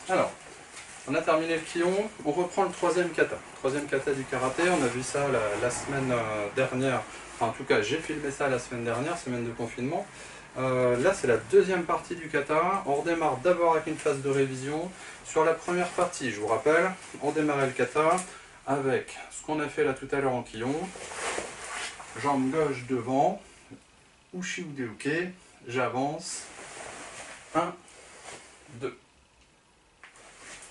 Alors, on a terminé le Kion, on reprend le troisième kata. Troisième kata du karaté, on a vu ça la semaine dernière, enfin en tout cas j'ai filmé ça la semaine dernière, semaine de confinement. Là c'est la deuxième partie du kata, on redémarre d'abord avec une phase de révision. Sur la première partie, je vous rappelle, on démarrait le kata avec ce qu'on a fait là tout à l'heure en Kion. Jambe gauche devant, Ushi Uke, j'avance, 1, 2.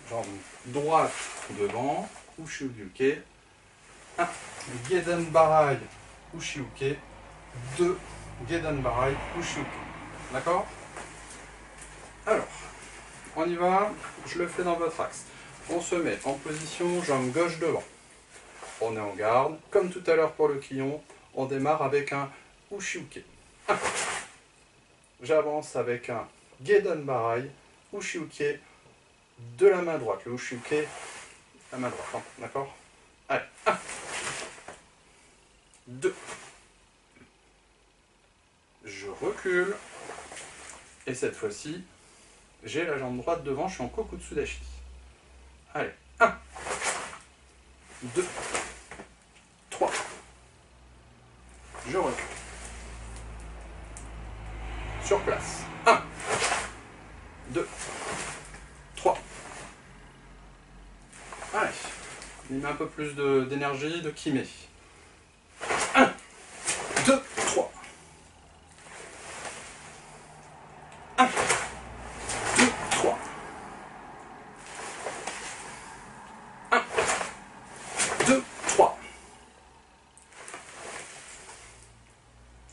Jambe droite devant, Ushi Uke, 1, Gedan Barai, Ushi Uke, 2, Gedan Barai, Ushi Uke. D'accord? Alors, on y va, je le fais dans votre axe. On se met en position jambe gauche devant. On est en garde, comme tout à l'heure pour le Kion, on démarre avec un Ushi Uke. 1. J'avance avec un Gedan Barai, Ushi Uke de la main droite. Le Ushi Uke, la main droite, hein, d'accord? Allez, 1, 2. Je recule. Et cette fois-ci, j'ai la jambe droite devant, je suis en Kokutsudashi. Allez, 1, 2, 3. Je recule. Sur place. 1, 2, 3. Allez, il met un peu plus d'énergie, de kimé. 1, 2, 3. 1, 2, 3. 1, 2, 3.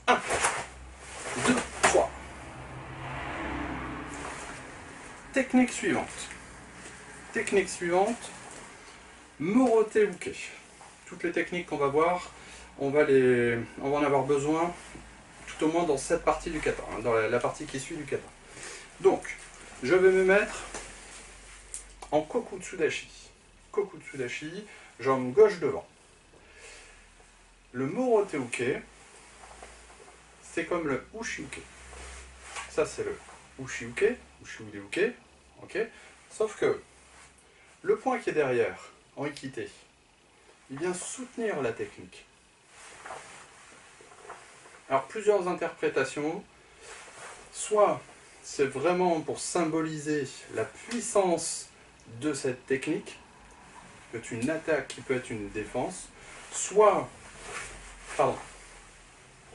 1, 2, 3. Technique suivante. Technique suivante, Morote Uke. Toutes les techniques qu'on va voir, on va en avoir besoin tout au moins dans cette partie du kata, hein, dans la partie qui suit du kata. Donc, je vais me mettre en Kokutsudashi. Kokutsudashi, jambe gauche devant. Le Morote Uke, c'est comme le Ushi Uke. Ça, c'est le Ushi Uke, Ushi Uke, ok. Sauf que le point qui est derrière, en Ikite, il vient soutenir la technique. Alors, plusieurs interprétations. Soit c'est vraiment pour symboliser la puissance de cette technique, qui peut être une attaque, qui peut être une défense, soit, pardon,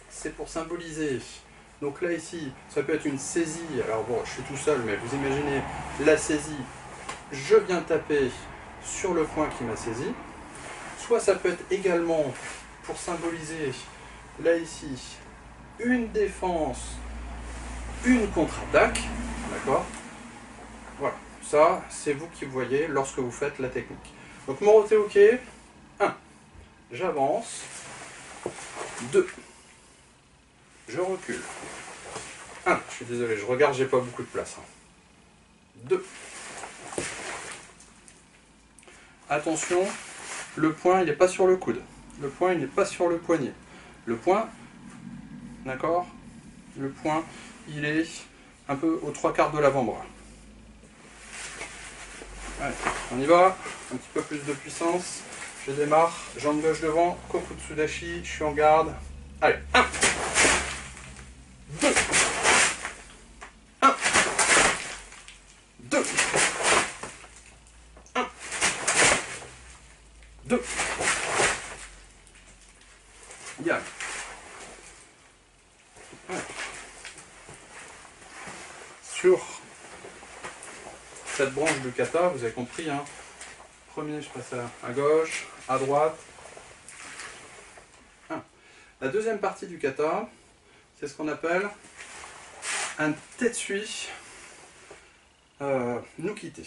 c'est pour symboliser, donc là ici, ça peut être une saisie, alors bon, je suis tout seul, mais vous imaginez la saisie, je viens taper sur le point qui m'a saisi, soit ça peut être également pour symboliser, là ici, une défense, une contre-attaque, d'accord? Voilà, ça c'est vous qui voyez lorsque vous faites la technique. Donc Morote Uke, 1, j'avance, 2, je recule, 1, je suis désolé, je regarde, j'ai pas beaucoup de place, 2, attention, le point il n'est pas sur le coude, le point il n'est pas sur le poignet, le point, d'accord? Le point il est un peu aux 3/4 de l'avant-bras. Allez, on y va, un petit peu plus de puissance, je démarre, jambe gauche devant, Kokutsudashi, je suis en garde, allez, 1, 2, 1, 2, 1, 2, Yann. Sur cette branche de kata, vous avez compris, hein, premier je passe à gauche, à droite. 1. La deuxième partie du kata, c'est ce qu'on appelle un tetsui nukite.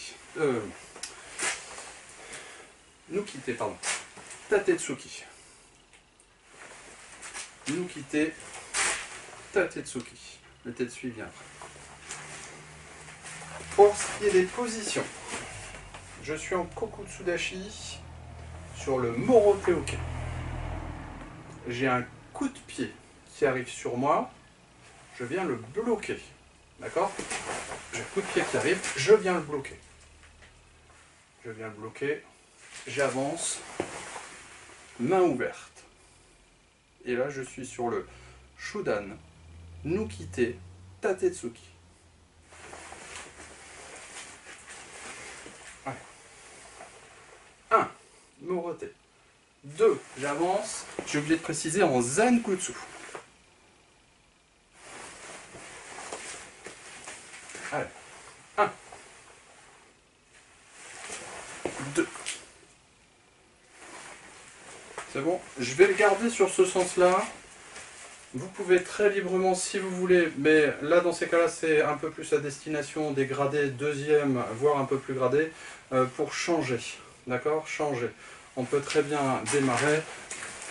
Nukite, pardon. Tatetsuki. Nukite, Tatetsuki. Le tetsui vient après. Pour ce qui est des positions, je suis en Kokutsudashi sur le Morote Uke. J'ai un coup de pied qui arrive sur moi, je viens le bloquer. D'accord? J'ai le coup de pied qui arrive, je viens le bloquer. Je viens le bloquer, j'avance, main ouverte. Et là, je suis sur le Shudan, Nukite, Tatetsuki. Allez. 1. Morote. 2. J'avance. J'ai oublié de préciser en Zankutsu. Allez. 1. 2. C'est bon. Je vais le garder sur ce sens-là. Vous pouvez très librement si vous voulez, mais là dans ces cas-là c'est un peu plus à destination des gradés deuxième, voire un peu plus gradés, pour changer, d'accord? Changer. On peut très bien démarrer,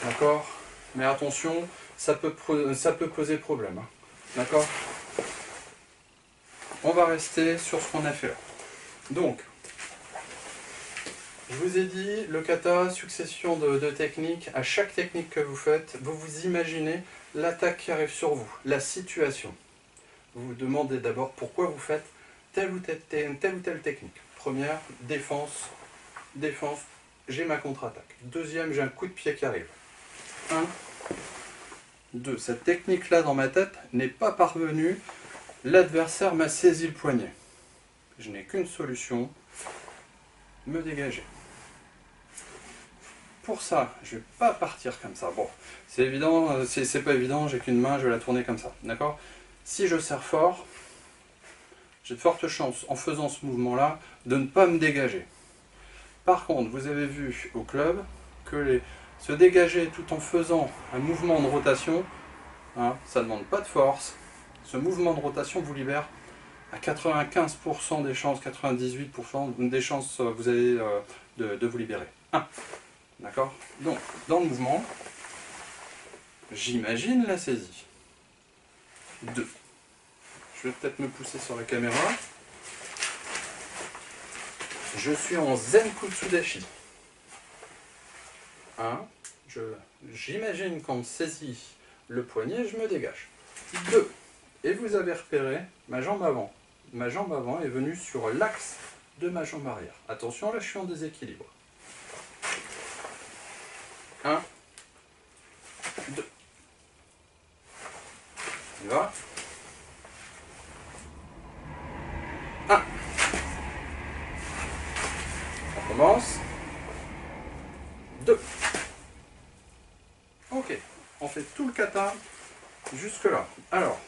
d'accord? Mais attention, ça peut poser problème, hein, d'accord? On va rester sur ce qu'on a fait là. Donc, je vous ai dit, le kata, succession de techniques. À chaque technique que vous faites, vous vous imaginez l'attaque qui arrive sur vous, la situation. Vous vous demandez d'abord pourquoi vous faites telle ou telle technique. Première, défense, défense, j'ai ma contre-attaque. Deuxième, j'ai un coup de pied qui arrive. 1, 2. Cette technique-là dans ma tête n'est pas parvenue. L'adversaire m'a saisi le poignet. Je n'ai qu'une solution, me dégager. Pour ça, je ne vais pas partir comme ça. Bon, c'est évident, c'est pas évident, j'ai qu'une main, je vais la tourner comme ça, d'accord? Si je serre fort, j'ai de fortes chances, en faisant ce mouvement-là, de ne pas me dégager. Par contre, vous avez vu au club que se dégager tout en faisant un mouvement de rotation, hein, ça ne demande pas de force. Ce mouvement de rotation vous libère à 95% des chances, 98% des chances vous avez de vous libérer. 1. D'accord? Donc, dans le mouvement, j'imagine la saisie. 2. Je vais peut-être me pousser sur la caméra. Je suis en Zenkutsudashi. 1. J'imagine qu'on me saisit le poignet, je me dégage. 2. Et vous avez repéré ma jambe avant. Ma jambe avant est venue sur l'axe de ma jambe arrière. Attention, là je suis en déséquilibre. 1, 2. On y va. 1. On commence. 2. Ok, on fait tout le kata jusque là. Alors,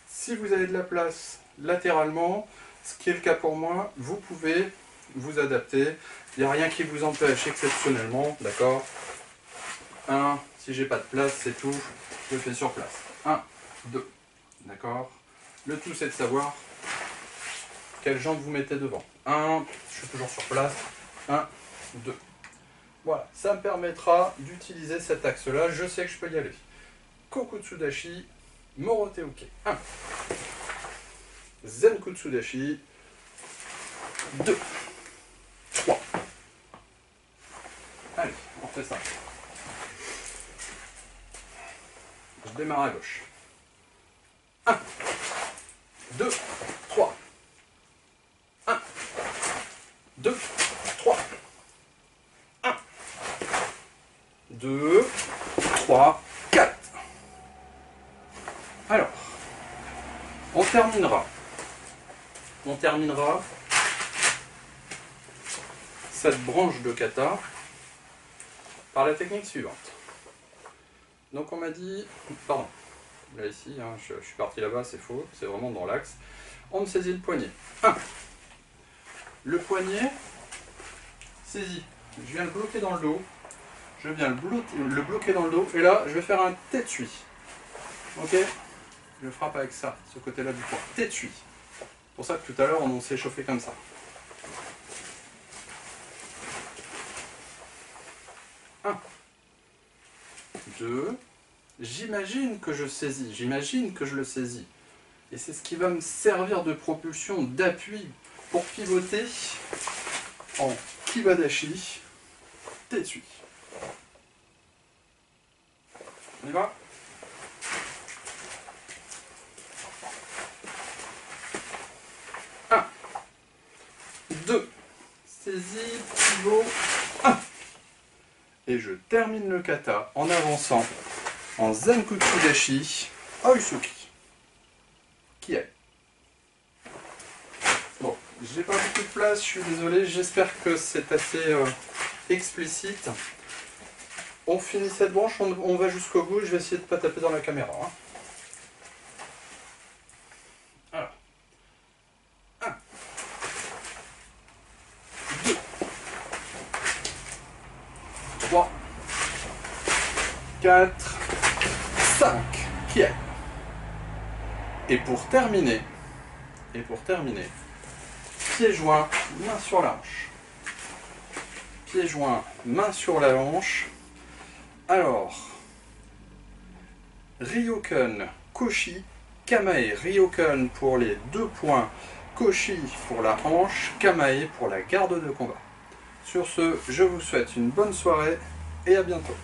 si vous avez de la place latéralement, ce qui est le cas pour moi, vous pouvez vous adapter. Il n'y a rien qui vous empêche exceptionnellement, d'accord? 1, si j'ai pas de place, c'est tout, je le fais sur place. 1, 2, d'accord? Le tout c'est de savoir quelle jambe vous mettez devant. 1, je suis toujours sur place. 1, 2. Voilà, ça me permettra d'utiliser cet axe-là, je sais que je peux y aller. Kokutsudashi, Morote Uke. 1. Zenkutsudashi. 2. 3. Allez, on fait ça. Je démarre à gauche. 1, 2, 3. 1, 2, 3. 1, 2, 3, 4. Alors, on terminera cette branche de kata par la technique suivante. Donc on m'a dit, pardon, là ici, hein, je suis parti là-bas, c'est faux, c'est vraiment dans l'axe. On me saisit le poignet. 1. Le poignet saisi. Je viens le bloquer dans le dos. Je viens le bloquer dans le dos. Et là, je vais faire un tetsui. Ok? Je frappe avec ça, ce côté-là du poing. Tetsui. C'est pour ça que tout à l'heure, on s'est chauffé comme ça. 1. 2. J'imagine que je saisis. J'imagine que je le saisis. Et c'est ce qui va me servir de propulsion, d'appui pour pivoter en Kibadashi Tetsui. On y va? Et je termine le kata en avançant en Zenkutsu Dashi Oisuki. Qui est? Bon, j'ai pas beaucoup de place, je suis désolé, j'espère que c'est assez explicite. On finit cette branche, on va jusqu'au bout, je vais essayer de ne pas taper dans la caméra. Hein. Alors, 1, 2, 3, 4, 5, qui est? Et pour terminer, pieds joints, main sur la hanche. Pieds joints, main sur la hanche. Alors, Ryokan, Koshi, Kamae. Ryokan pour les 2 points, Koshi pour la hanche, Kamae pour la garde de combat. Sur ce, je vous souhaite une bonne soirée et à bientôt.